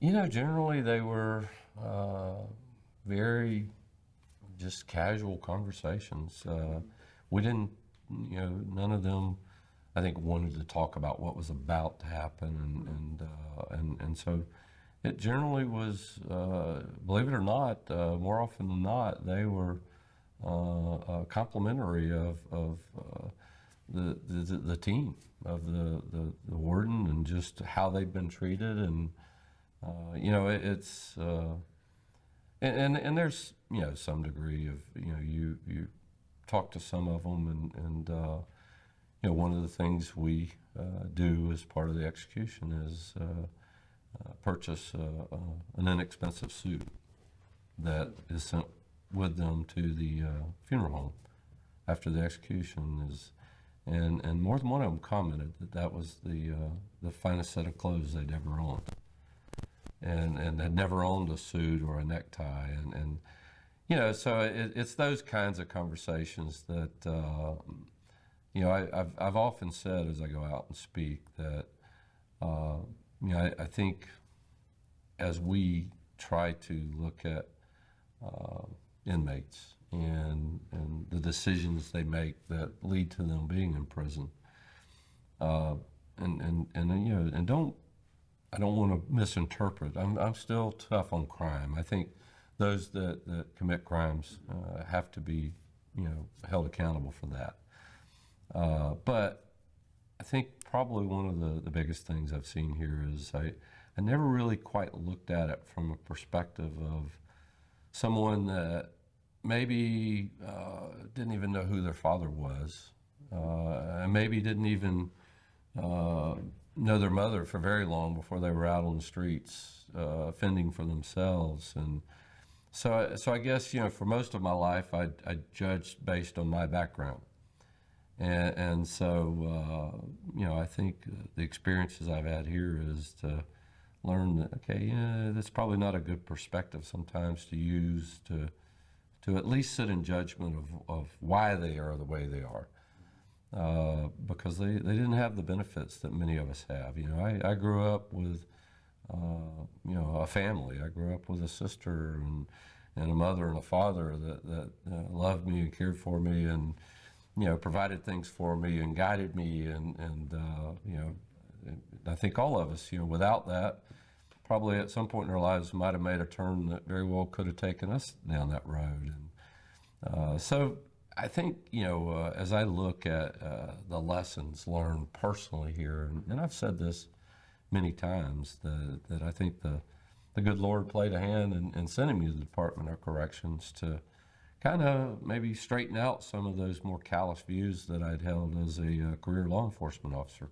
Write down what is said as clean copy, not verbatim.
Generally they were very just casual conversations. We didn't, none of them, I think, wanted to talk about what was about to happen, and so it generally was, believe it or not, more often than not, they were complimentary of the team, of the warden, and just how they've been treated, and it's and there's some degree of you talk to some of them, and one of the things we do as part of the execution is purchase an inexpensive suit that is sent with them to the funeral home after the execution is, and more than one of them commented that was the finest set of clothes they'd ever owned, and had never owned a suit or a necktie, and so it's those kinds of conversations that I've often said as I go out and speak that I think as we try to look at inmates and the decisions they make that lead to them being in prison, and I don't want to misinterpret. I'm still tough on crime. I think those that commit crimes have to be held accountable for that. But I think probably one of the biggest things I've seen here is I never really quite looked at it from a perspective of someone that maybe didn't even know who their father was, and maybe didn't even know their mother for very long before they were out on the streets fending for themselves. And so I guess for most of my life I judged based on my background. And so, I think the experiences I've had here is to learn that, okay, that's probably not a good perspective sometimes to use to at least sit in judgment of why they are the way they are, because they didn't have the benefits that many of us have. I grew up with, a family. I grew up with a sister and a mother and a father that loved me and cared for me, and provided things for me and guided me, and I think all of us, without that, probably at some point in our lives might have made a turn that very well could have taken us down that road. And so I think, as I look at the lessons learned personally here, and I've said this many times, that I think the good Lord played a hand in sending me to the Department of Corrections to kind of maybe straighten out some of those more callous views that I'd held as a career law enforcement officer.